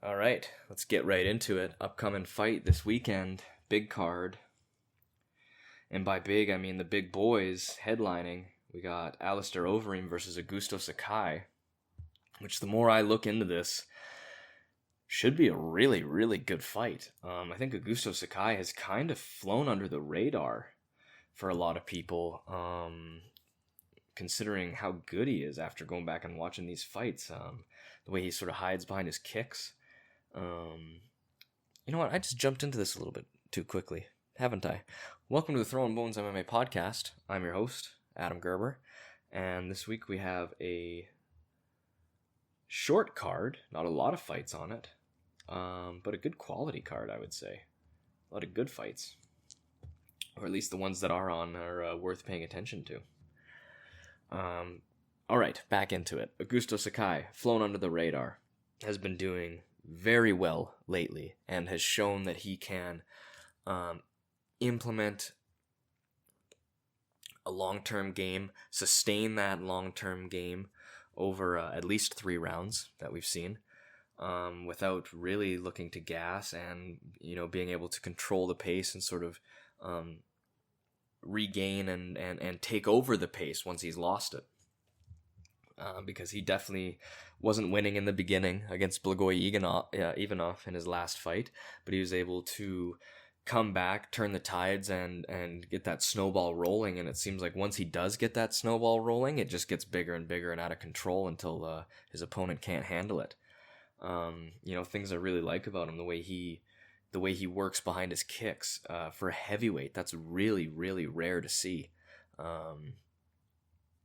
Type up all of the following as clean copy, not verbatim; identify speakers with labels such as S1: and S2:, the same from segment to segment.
S1: All right, let's get right into it. Upcoming fight this weekend, big card. And by big, I mean the big boys headlining. We got Alistair Overeem versus Augusto Sakai, which the more I look into this, should be a really, really good fight. I think Augusto Sakai has kind of flown under the radar for a lot of people, considering how good he is after going back and watching these fights. The way he sort of hides behind his kicks. You know what? I just jumped into this a little bit too quickly, haven't I? Welcome to the Throwing Bones MMA podcast. I'm your host, Adam Gerber, and this week we have a short card, not a lot of fights on it, but a good quality card, I would say. A lot of good fights, or at least the ones that are on are worth paying attention to. All right, back into it. Augusto Sakai, flown under the radar, has been doing very well lately and has shown that he can implement a long-term game, sustain that long-term game over at least 3 rounds that we've seen, without really looking to gas and, being able to control the pace and sort of regain and take over the pace once he's lost it. Because he definitely wasn't winning in the beginning against Blagoy Ivanov in his last fight, but he was able to come back, turn the tides, and get that snowball rolling. And it seems like once he does get that snowball rolling, it just gets bigger and bigger and out of control until his opponent can't handle it. Things I really like about him, the way he works behind his kicks. For a heavyweight, that's really, really rare to see.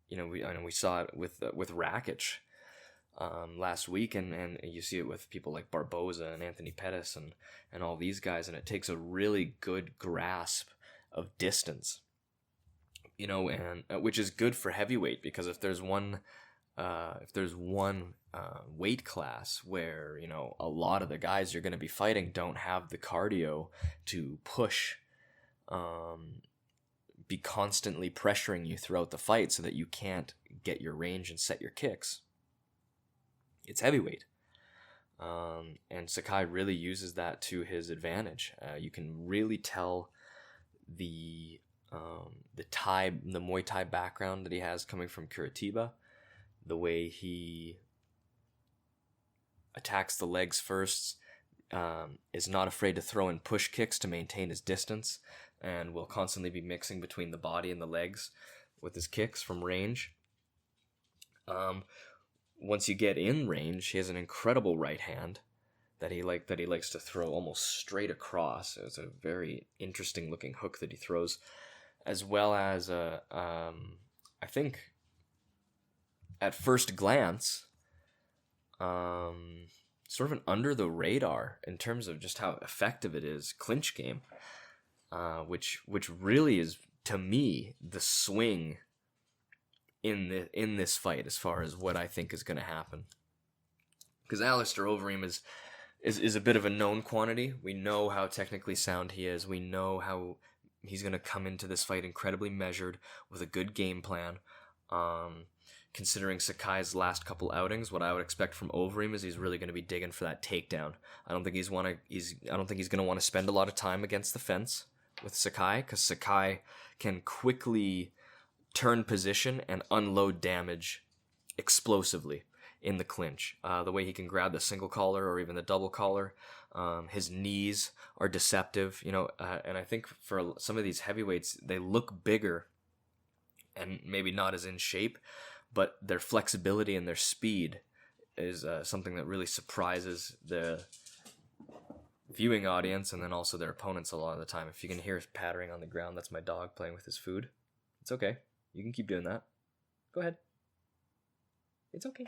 S1: We saw it with Rakic last week, and you see it with people like Barboza and Anthony Pettis and all these guys, and it takes a really good grasp of distance, and which is good for heavyweight, because if there's one weight class where a lot of the guys you're going to be fighting don't have the cardio to push, be constantly pressuring you throughout the fight so that you can't get your range and set your kicks, it's heavyweight. And Sakai really uses that to his advantage. You can really tell the Muay Thai background that he has coming from Curitiba, the way he attacks the legs first, is not afraid to throw in push kicks to maintain his distance, and will constantly be mixing between the body and the legs with his kicks from range. Once you get in range, he has an incredible right hand that he likes to throw almost straight across. It's a very interesting looking hook that he throws, as well as I think at first glance, sort of an under the radar in terms of just how effective it is clinch game. Which really is, to me, the swing in this fight as far as what I think is going to happen. Because Alistair Overeem is a bit of a known quantity. We know how technically sound he is. We know how he's going to come into this fight incredibly measured with a good game plan. Considering Sakai's last couple outings, what I would expect from Overeem is he's really going to be digging for that takedown. I don't think he's going to want to spend a lot of time against the fence with Sakai, because Sakai can quickly turn position and unload damage explosively in the clinch. The way he can grab the single collar or even the double collar, his knees are deceptive, and I think for some of these heavyweights, they look bigger and maybe not as in shape, but their flexibility and their speed is something that really surprises the viewing audience, and then also their opponents a lot of the time. If you can hear pattering on the ground, that's my dog playing with his food. It's okay. You can keep doing that. Go ahead. It's okay.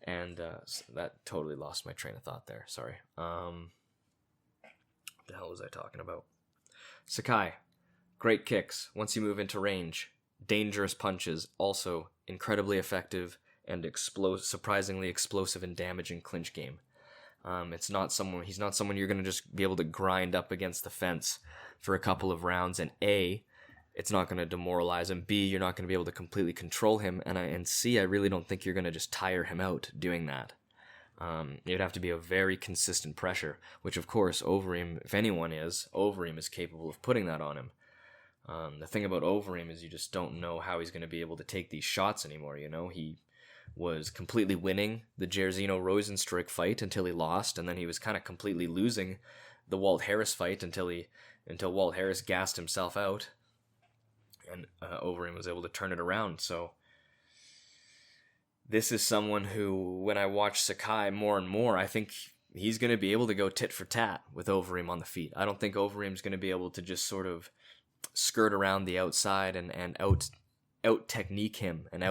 S1: And so that totally lost my train of thought there. Sorry. What the hell was I talking about? Sakai, great kicks. Once you move into range, dangerous punches, also incredibly effective and surprisingly explosive and damaging clinch game. He's not someone you're going to just be able to grind up against the fence for a couple of rounds, and A, it's not going to demoralize him, B, you're not going to be able to completely control him, and C, I really don't think you're going to just tire him out doing that. It'd have to be a very consistent pressure, which of course Overeem, if anyone is, Overeem is capable of putting that on him. The thing about Overeem is you just don't know how he's going to be able to take these shots anymore. He was completely winning the Jairzinho-Rozenstruik fight until he lost, and then he was kind of completely losing the Walt Harris fight until Walt Harris gassed himself out, and Overeem was able to turn it around. So this is someone who, when I watch Sakai more and more, I think he's going to be able to go tit for tat with Overeem on the feet. I don't think Overeem's going to be able to just sort of skirt around the outside and out technique him and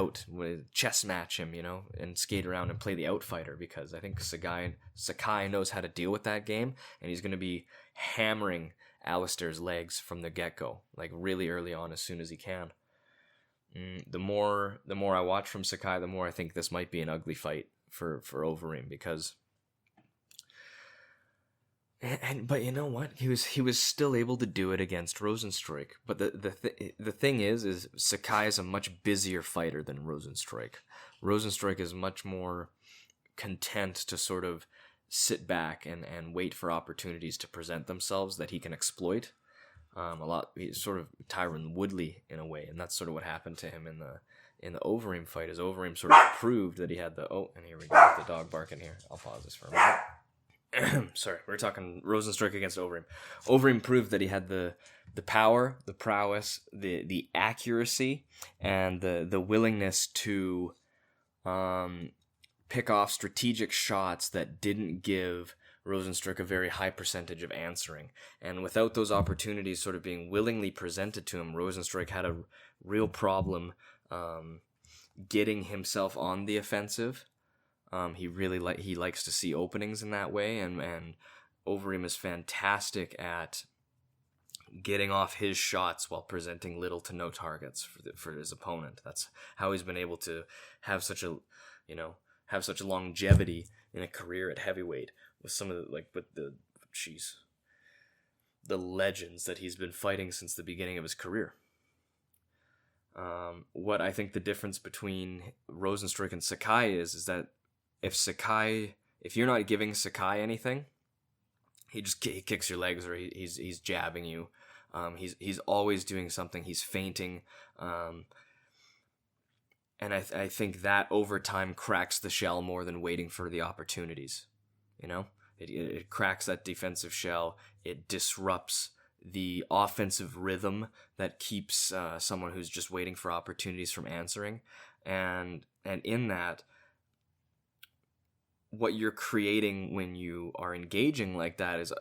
S1: chess match him, and skate around and play the out fighter, because I think Sakai knows how to deal with that game, and he's going to be hammering Alistair's legs from the get-go, like really early on, as soon as he can. The more I watch from Sakai, the more I think this might be an ugly fight for Overeem, because but you know what? He was still able to do it against Rozenstruik. But the thing is Sakai is a much busier fighter than Rozenstruik. Rozenstruik is much more content to sort of sit back and wait for opportunities to present themselves that he can exploit. He's sort of Tyron Woodley in a way, and that's sort of what happened to him in the Overeem fight. As Overeem sort of proved that he had and here we go with the dog barking here. I'll pause this for a minute. Sorry, we're talking Rozenstruik against Overeem. Overeem proved that he had the power, the prowess, the accuracy, and the willingness to pick off strategic shots that didn't give Rozenstruik a very high percentage of answering. And without those opportunities sort of being willingly presented to him, Rozenstruik had a real problem getting himself on the offensive. He really he likes to see openings in that way, and Overeem is fantastic at getting off his shots while presenting little to no targets for his opponent. That's how he's been able to have such longevity in a career at heavyweight with some of the legends that he's been fighting since the beginning of his career. What I think the difference between Rozenstruik and Sakai is that if you're not giving Sakai anything, he kicks your legs, or he's jabbing you. He's always doing something. He's feinting, and I think that over time cracks the shell more than waiting for the opportunities. It cracks that defensive shell. It disrupts the offensive rhythm that keeps someone who's just waiting for opportunities from answering, and in that, what you're creating when you are engaging like that is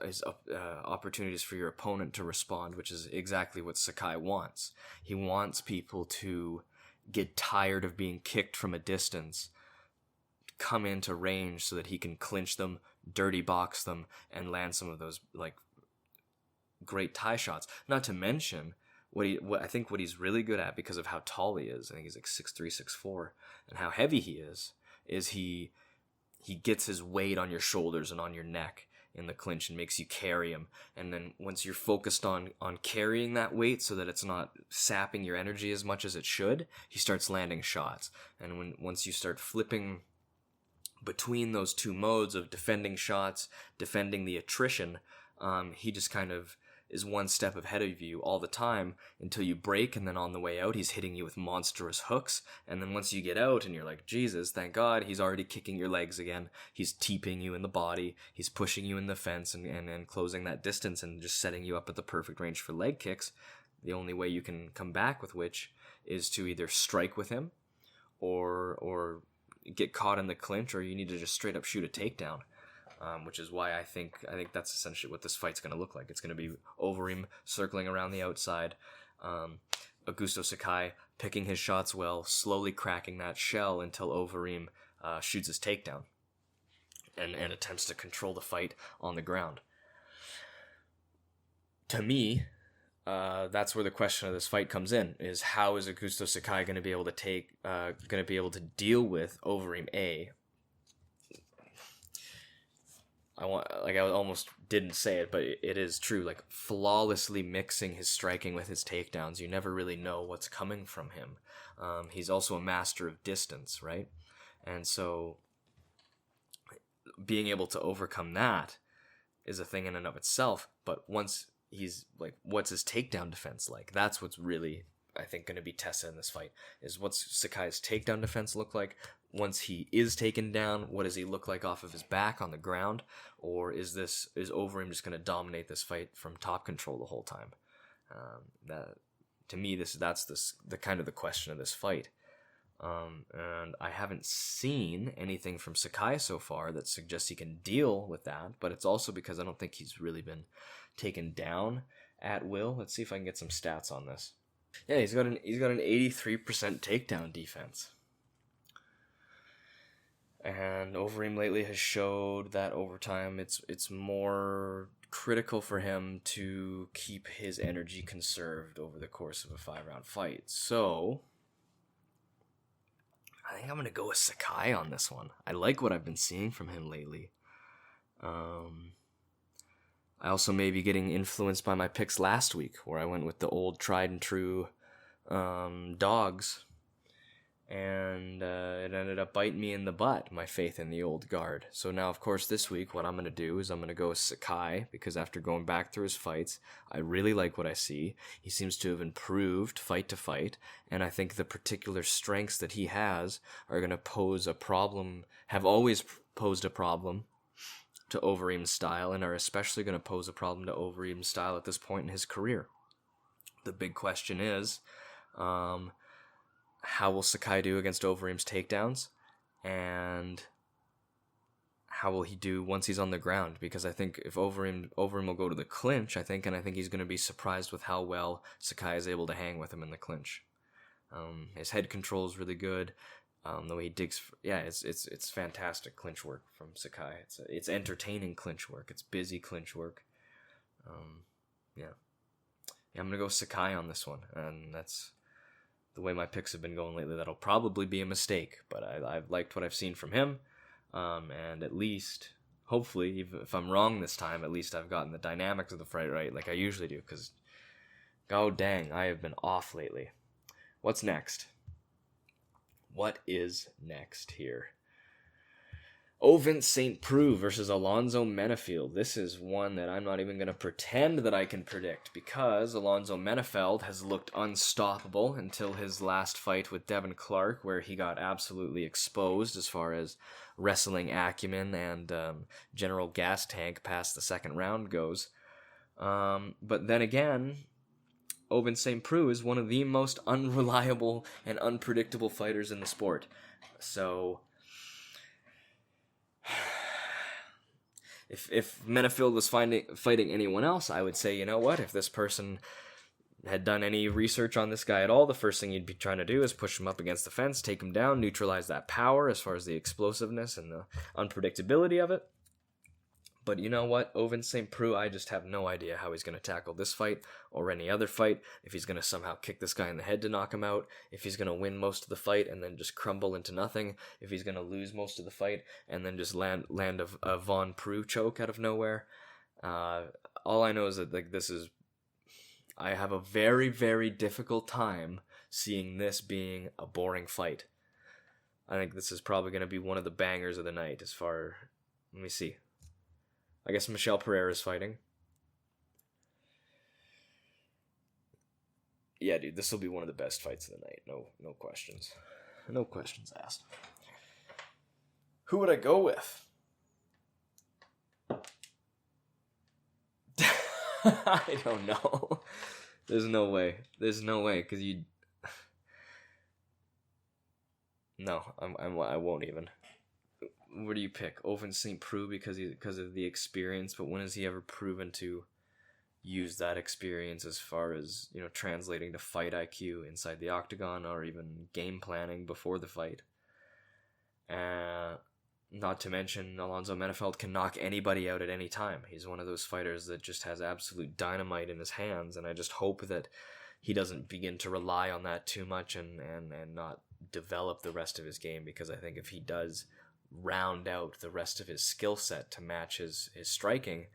S1: opportunities for your opponent to respond, which is exactly what Sakai wants. He wants people to get tired of being kicked from a distance, come into range so that he can clinch them, dirty box them, and land some of those great tie shots. Not to mention what I think he's really good at, because of how tall he is. I think he's like 6'3", 6'4", and how heavy he is he gets his weight on your shoulders and on your neck in the clinch and makes you carry him. And then once you're focused on carrying that weight so that it's not sapping your energy as much as it should, he starts landing shots. And once you start flipping between those two modes of defending shots, defending the attrition, he just kind of is one step ahead of you all the time until you break, and then on the way out he's hitting you with monstrous hooks, and then once you get out and you're like, Jesus, thank God, he's already kicking your legs again. He's teeping you in the body, he's pushing you in the fence and closing that distance and just setting you up at the perfect range for leg kicks. The only way you can come back with which is to either strike with him or get caught in the clinch, or you need to just straight up shoot a takedown. Which is why I think that's essentially what this fight's going to look like. It's going to be Overeem circling around the outside, Augusto Sakai picking his shots well, slowly cracking that shell until Overeem shoots his takedown and attempts to control the fight on the ground. To me, that's where the question of this fight comes in: is how is Augusto Sakai going to be able to deal with Overeem A? I almost didn't say it, but it is true. Like, flawlessly mixing his striking with his takedowns. You never really know what's coming from him. He's also a master of distance, right? And so being able to overcome that is a thing in and of itself. But once he's like, what's his takedown defense like? That's what's really, I think, going to be tested in this fight, is what's Sakai's takedown defense look like? Once he is taken down, what does he look like off of his back on the ground? Or is Overeem just going to dominate this fight from top control the whole time? That, to me, that's the kind of the question of this fight. And I haven't seen anything from Sakai so far that suggests he can deal with that, but it's also because I don't think he's really been taken down at will. Let's see if I can get some stats on this. Yeah, he's got an 83% takedown defense. And Overeem lately has showed that over time it's more critical for him to keep his energy conserved over the course of a 5-round fight. So I think I'm going to go with Sakai on this one. I like what I've been seeing from him lately. I also may be getting influenced by my picks last week, where I went with the old tried and true dogs. And it ended up biting me in the butt, my faith in the old guard. So now, of course, this week, what I'm going to do is I'm going to go with Sakai, because after going back through his fights, I really like what I see. He seems to have improved fight to fight, and I think the particular strengths that he has are going to pose a problem, have always posed a problem to Overeem's style, and are especially going to pose a problem to Overeem's style at this point in his career. The big question is, how will Sakai do against Overeem's takedowns, and how will he do once he's on the ground? Because I think if Overeem will go to the clinch, I think he's going to be surprised with how well Sakai is able to hang with him in the clinch. His head control is really good. The way he digs, it's fantastic clinch work from Sakai. It's entertaining clinch work. It's busy clinch work. I'm gonna go Sakai on this one, and that's the way my picks have been going lately. That'll probably be a mistake, but I've liked what I've seen from him, and at least, hopefully, even if I'm wrong this time, at least I've gotten the dynamics of the fight right, like I usually do, because, god dang, I have been off lately. What's next? What is next here? Ovince St. Preux versus Alonzo Menifield. This is one that I'm not even going to pretend that I can predict, because Alonzo Menifield has looked unstoppable until his last fight with Devin Clark, where he got absolutely exposed as far as wrestling acumen and general gas tank past the second round goes. But then again, Ovince St. Preux is one of the most unreliable and unpredictable fighters in the sport. So If Menifield was fighting anyone else, I would say, you know what, if this person had done any research on this guy at all, the first thing you'd be trying to do is push him up against the fence, take him down, neutralize that power as far as the explosiveness and the unpredictability of it. But you know what, Ovince St. Preux, I just have no idea how he's going to tackle this fight or any other fight, if he's going to somehow kick this guy in the head to knock him out, if he's going to win most of the fight and then just crumble into nothing, if he's going to lose most of the fight and then just land a Von Preux choke out of nowhere. All I know is that I have a very, very difficult time seeing this being a boring fight. I think this is probably going to be one of the bangers of the night let me see. I guess Michel Pereira is fighting. Yeah, dude, this will be one of the best fights of the night. No questions. No questions asked. Who would I go with? I don't know. There's no way, because you... No, I won't even. Where do you pick? Ovince St. Preux because of the experience, but when has he ever proven to use that experience as far as, translating to fight IQ inside the octagon or even game planning before the fight? Not to mention, Alonzo Menifield can knock anybody out at any time. He's one of those fighters that just has absolute dynamite in his hands, and I just hope that he doesn't begin to rely on that too much and not develop the rest of his game, because I think if he does round out the rest of his skill set to match his striking,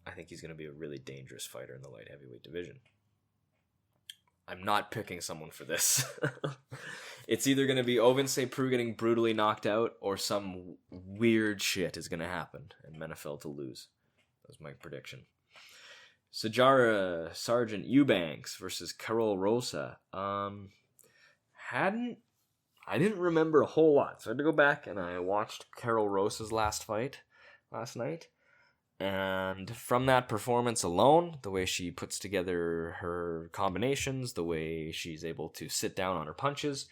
S1: I think he's going to be a really dangerous fighter in the light heavyweight division. I'm not picking someone for this. It's either going to be Ovince St. Preux getting brutally knocked out or some weird shit is going to happen and Menifield to lose. That was my prediction. Sajara Sargent Eubanks versus Carol Rosa. I didn't remember a whole lot, so I had to go back and I watched Carol Rosa's last fight last night. And from that performance alone, the way she puts together her combinations, the way she's able to sit down on her punches,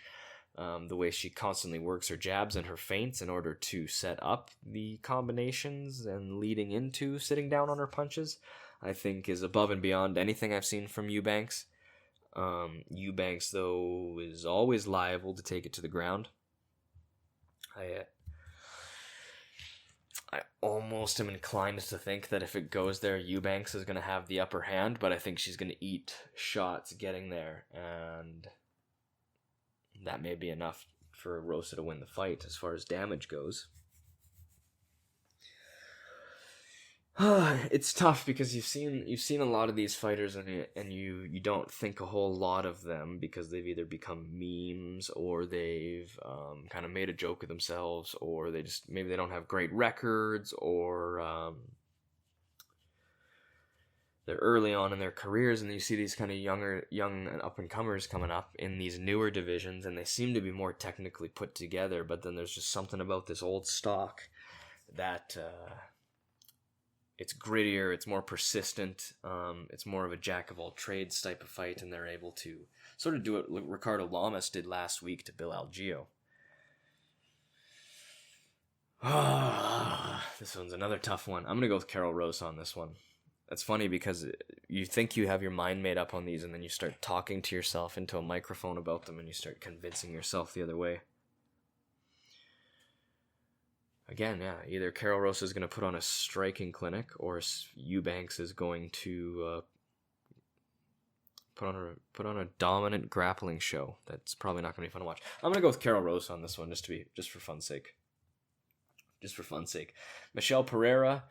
S1: the way she constantly works her jabs and her feints in order to set up the combinations and leading into sitting down on her punches, I think is above and beyond anything I've seen from Eubanks. Eubanks, though, is always liable to take it to the ground. I almost am inclined to think that if it goes there, Eubanks is going to have the upper hand, but I think she's going to eat shots getting there, and that may be enough for Rosa to win the fight as far as damage goes. It's tough because you've seen a lot of these fighters and you don't think a whole lot of them because they've either become memes or they've kind of made a joke of themselves, or maybe they don't have great records, or they're early on in their careers, and you see these kind of young and up and comers coming up in these newer divisions, and they seem to be more technically put together. But then there's just something about this old stock that. It's grittier, it's more persistent, it's more of a jack-of-all-trades type of fight, and they're able to sort of do what Ricardo Lamas did last week to Bill Algeo. This one's another tough one. I'm going to go with Carol Rosa on this one. That's funny because you think you have your mind made up on these, and then you start talking to yourself into a microphone about them, and you start convincing yourself the other way. Again, yeah, either Carol Rosa is going to put on a striking clinic, or Eubanks is going to put on a dominant grappling show. That's probably not going to be fun to watch. I'm going to go with Carol Rosa on this one, just for fun's sake. Just for fun's sake. Michel Pereira,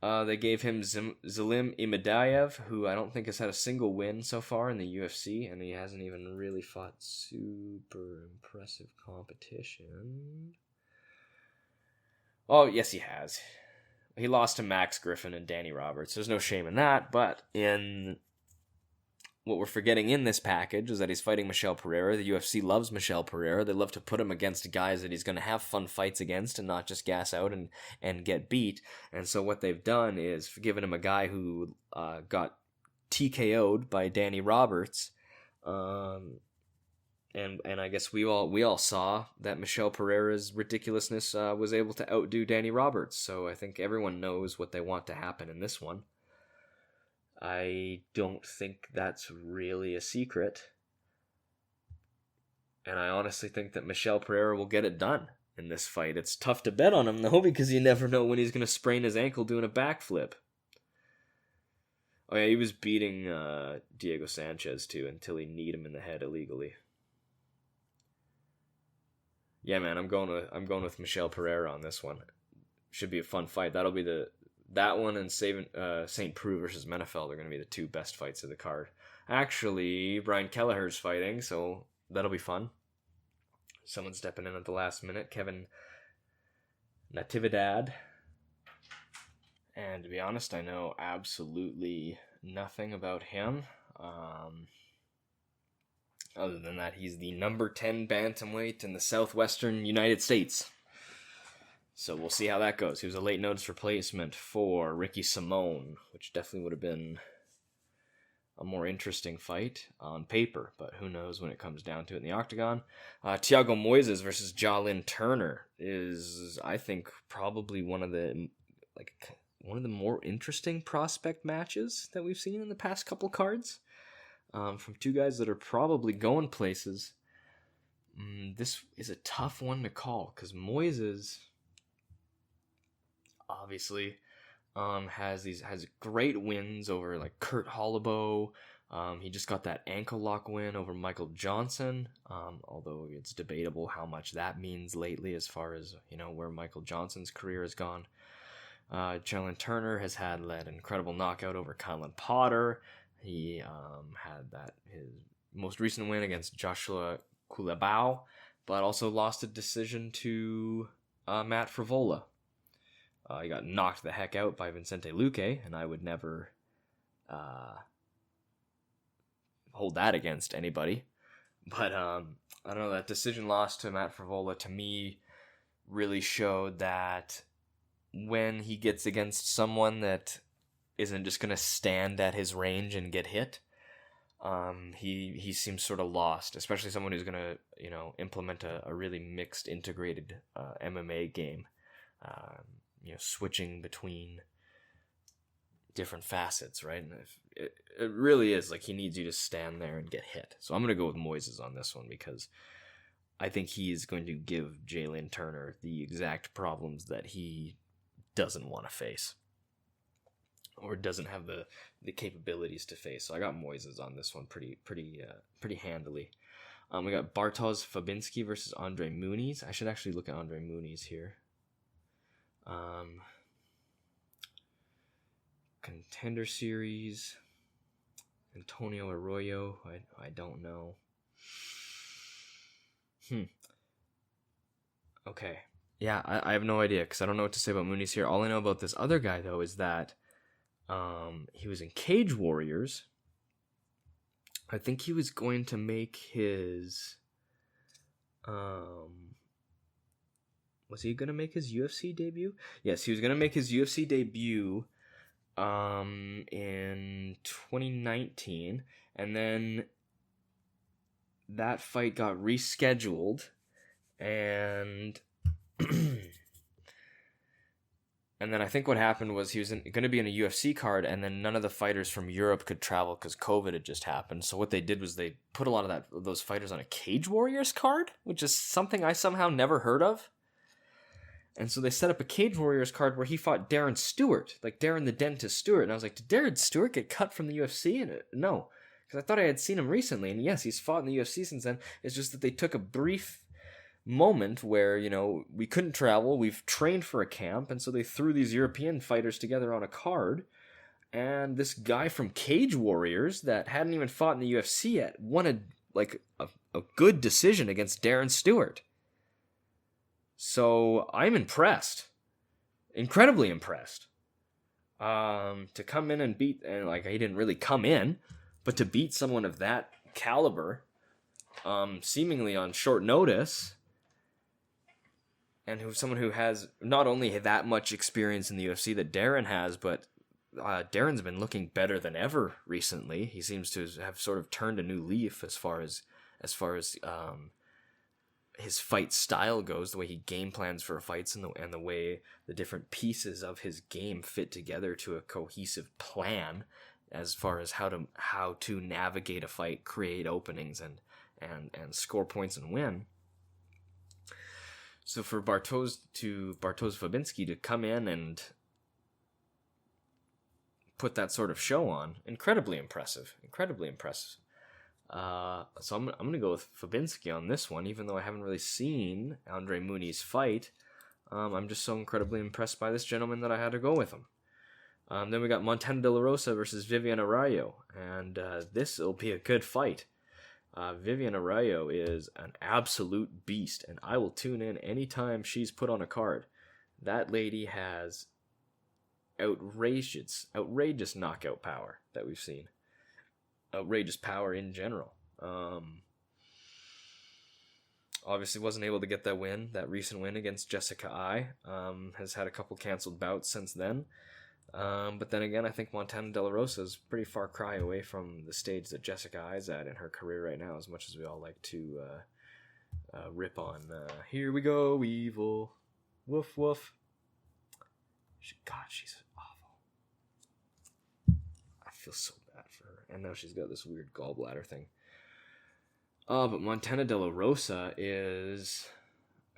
S1: they gave him Zalim Imadaev, who I don't think has had a single win so far in the UFC, and he hasn't even really fought super impressive competition. Oh, yes, he has. He lost to Max Griffin and Danny Roberts. There's no shame in that, but what we're forgetting in this package is that he's fighting Michel Pereira. The UFC loves Michel Pereira. They love to put him against guys that he's going to have fun fights against and not just gas out and get beat. And so what they've done is given him a guy who got TKO'd by Danny Roberts. And I guess we all saw that Michel Pereira's ridiculousness was able to outdo Danny Roberts. So I think everyone knows what they want to happen in this one. I don't think that's really a secret. And I honestly think that Michel Pereira will get it done in this fight. It's tough to bet on him, though, because you never know when he's going to sprain his ankle doing a backflip. Oh, yeah, he was beating Diego Sanchez, too, until he kneed him in the head illegally. Yeah, man, I'm going with Michel Pereira on this one. Should be a fun fight. That'll be that one and St. Preux versus Menifield are going to be the two best fights of the card. Actually, Brian Kelleher's fighting, so that'll be fun. Someone stepping in at the last minute, Kevin Natividad. And to be honest, I know absolutely nothing about him. Other than that, he's the number 10 bantamweight in the southwestern United States. So we'll see how that goes. He was a late notice replacement for Ricky Simone, which definitely would have been a more interesting fight on paper, but who knows when it comes down to it in the octagon. Thiago Moises versus Jalin Turner is, I think, probably one of the more interesting prospect matches that we've seen in the past couple cards. From two guys that are probably going places. This is a tough one to call because Moises obviously has great wins over like Kurt Holloway. He just got that ankle lock win over Michael Johnson, although it's debatable how much that means lately as far as where Michael Johnson's career has gone. Jalin Turner has had that incredible knockout over Kylan Potter. He had his most recent win against Joshua Kulabau. but also lost a decision to Matt Frivola. He got knocked the heck out by Vicente Luque, and I would never hold that against anybody. But I don't know, that decision loss to Matt Frivola, to me, really showed that when he gets against someone that isn't just going to stand at his range and get hit, he seems sort of lost, especially someone who's going to, implement a really mixed, integrated MMA game, switching between different facets, right? And it really is like he needs you to stand there and get hit. So I'm going to go with Moises on this one because I think he's going to give Jalen Turner the exact problems that he doesn't want to face or doesn't have the capabilities to face. So I got Moises on this one pretty handily. We got Bartosz Fabinski versus Andre Muniz. I should actually look at Andre Muniz here. Contender Series, Antonio Arroyo, I don't know. Okay. Yeah, I have no idea because I don't know what to say about Muniz here. All I know about this other guy, though, is that he was in Cage Warriors. I think he was going to make his... was he going to make his UFC debut? Yes, he was going to make his UFC debut in 2019, and then that fight got rescheduled, and and then I think what happened was he was going to be in a UFC card, and then none of the fighters from Europe could travel because COVID had just happened. So what they did was they put a lot of those fighters on a Cage Warriors card, which is something I somehow never heard of. And so they set up a Cage Warriors card where he fought Darren Stewart, like Darren the Dentist Stewart. And I was like, did Darren Stewart get cut from the UFC? And no, because I thought I had seen him recently. And yes, he's fought in the UFC since then. It's just that they took a brief moment where, we couldn't travel. We've trained for a camp. And so they threw these European fighters together on a card. And this guy from Cage Warriors that hadn't even fought in the UFC yet won a good decision against Darren Stewart. So I'm impressed, incredibly impressed, to come in and beat, and he didn't really come in, but to beat someone of that caliber, seemingly on short notice, and someone who has not only that much experience in the UFC that Darren has, but Darren's been looking better than ever recently. He seems to have sort of turned a new leaf as far as his fight style goes, the way he game plans for fights, and the way the different pieces of his game fit together to a cohesive plan as far as how to navigate a fight, create openings, and score points and win. So for Bartosz Fabinski to come in and put that sort of show on, incredibly impressive. So I'm going to go with Fabinski on this one, even though I haven't really seen Andre Muniz fight. I'm just so incredibly impressed by this gentleman that I had to go with him. Then we got Montana De La Rosa versus Vivian Arroyo, and this will be a good fight. Vivian Arroyo is an absolute beast, and I will tune in anytime she's put on a card. That lady has outrageous knockout power that we've seen. Outrageous power in general. Obviously wasn't able to get that recent win against Jessica Ai. Has had a couple canceled bouts since then. But then again, I think Montana De La Rosa is pretty far cry away from the stage that Jessica Ai is at in her career right now, as much as we all like to rip on. Here we go, evil. Woof, woof. God, she's awful. I feel so bad for her. And now she's got this weird gallbladder thing. But Montana De La Rosa is,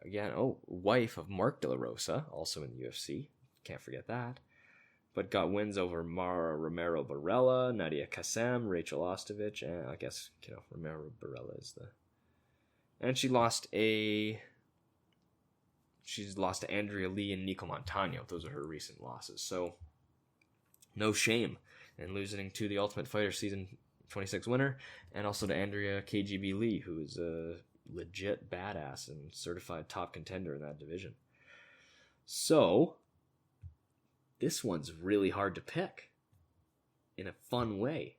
S1: again, wife of Mark De La Rosa, also in the UFC. Can't forget that. But got wins over Mara Romero Barella, Nadia Kassem, Rachel Ostovich, and I guess, Romero Barella is the... And she's lost to Andrea Lee and Nico Montano. Those are her recent losses. So, no shame in losing to the Ultimate Fighter Season 26 winner, and also to Andrea KGB Lee, who is legit badass and certified top contender in that division. So, this one's really hard to pick in a fun way.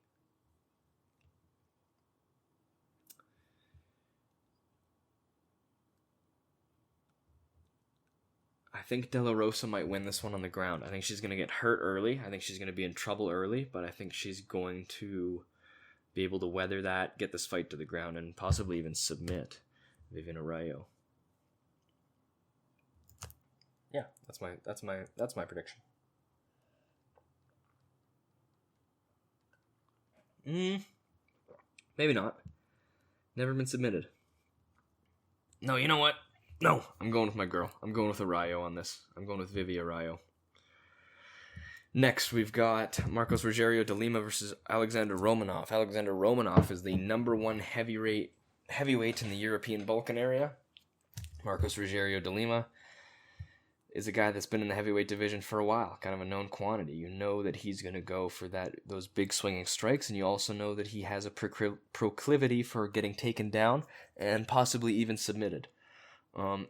S1: I think De La Rosa might win this one on the ground. I think she's going to get hurt early. I think she's going to be in trouble early, but I think she's going to be able to weather that, get this fight to the ground, and possibly even submit Viviane Araújo. Yeah, that's my prediction. Maybe not. Never been submitted. No, you know what? No, I'm going with my girl. I'm going with Araújo on this. I'm going with Vivi Araújo. Next, we've got Marcos Rogério de Lima versus Alexander Romanov. Alexander Romanov is the number one heavyweight in the European Balkan area. Marcos Rogério de Lima is a guy that's been in the heavyweight division for a while, kind of a known quantity. You know that he's going to go for those big swinging strikes, and you also know that he has a proclivity for getting taken down and possibly even submitted.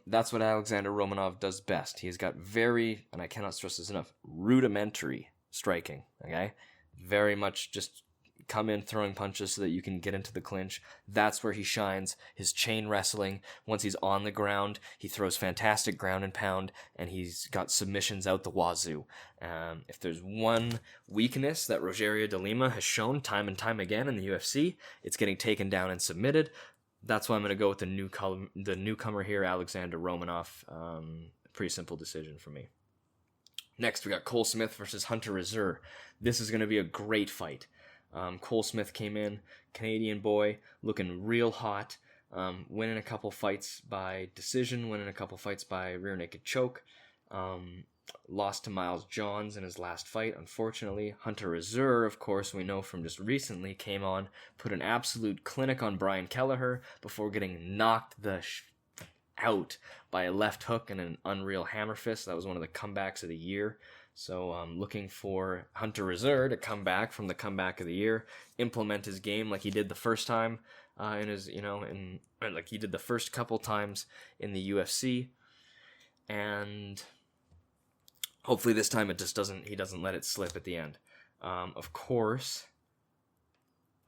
S1: That's what Alexander Romanov does best. He's got very, and I cannot stress this enough, rudimentary striking, okay? Very much just come in throwing punches so that you can get into the clinch. That's where he shines. His chain wrestling, once he's on the ground, he throws fantastic ground and pound, and he's got submissions out the wazoo. If there's one weakness that Rogério de Lima has shown time and time again in the UFC, it's getting taken down and submitted. That's why I'm going to go with the newcomer here, Alexander Romanov. Pretty simple decision for me. Next, we got Cole Smith versus Hunter Azur. This is going to be a great fight. Cole Smith came in, Canadian boy, looking real hot, winning a couple fights by decision, winning a couple fights by rear naked choke. Lost to Miles Johns in his last fight, unfortunately. Hunter Azur, of course, we know from just recently, came on, put an absolute clinic on Brian Kelleher before getting knocked out by a left hook and an unreal hammer fist. That was one of the comebacks of the year. So I'm looking for Hunter Azur to come back from the comeback of the year, implement his game like he did the first time like he did the first couple times in the UFC, and hopefully this time he doesn't let it slip at the end. Of course,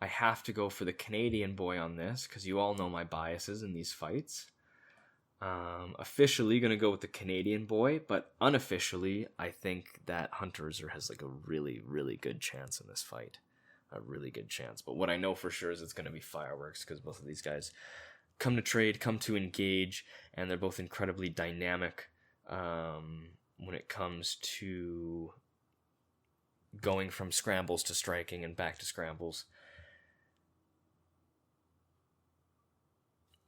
S1: I have to go for the Canadian boy on this because you all know my biases in these fights. Officially going to go with the Canadian boy, but unofficially, I think that Hunter Azur has like a really, really good chance in this fight. A really good chance. But what I know for sure is it's going to be fireworks because both of these guys come to trade, come to engage, and they're both incredibly dynamic when it comes to going from scrambles to striking and back to scrambles.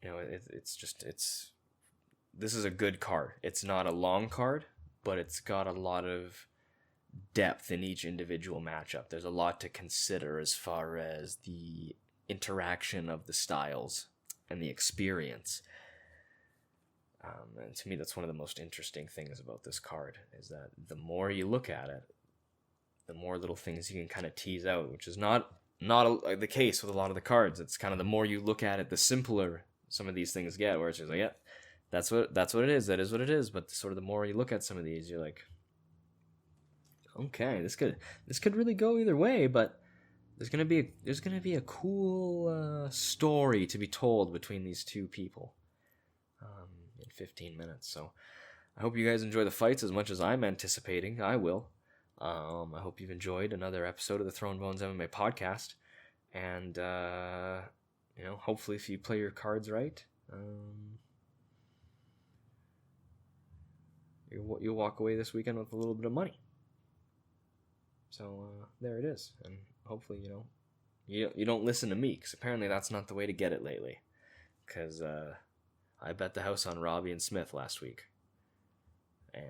S1: You know, this is a good card. It's not a long card, but it's got a lot of depth in each individual matchup. There's a lot to consider as far as the interaction of the styles and the experience. And to me, that's one of the most interesting things about this card, is that the more you look at it, the more little things you can kind of tease out, which is not the case with a lot of the cards. It's kind of the more you look at it, the simpler some of these things get, where it's just like, yeah, that's what it is. That is what it is. But sort of the more you look at some of these, you're like, okay, this could really go either way. But there's gonna be a cool story to be told between these two people in 15 minutes. So I hope you guys enjoy the fights as much as I'm anticipating. I will. I hope you've enjoyed another episode of the Throwing Bones MMA podcast, and hopefully, if you play your cards right, you'll walk away this weekend with a little bit of money. So there it is, and hopefully you don't listen to me, because apparently that's not the way to get it lately. Because I bet the house on Robbie and Smith last week, and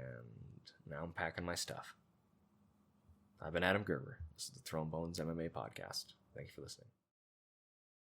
S1: now I'm packing my stuff. I've been Adam Gerber. This is the Throwing Bones MMA podcast. Thank you for listening.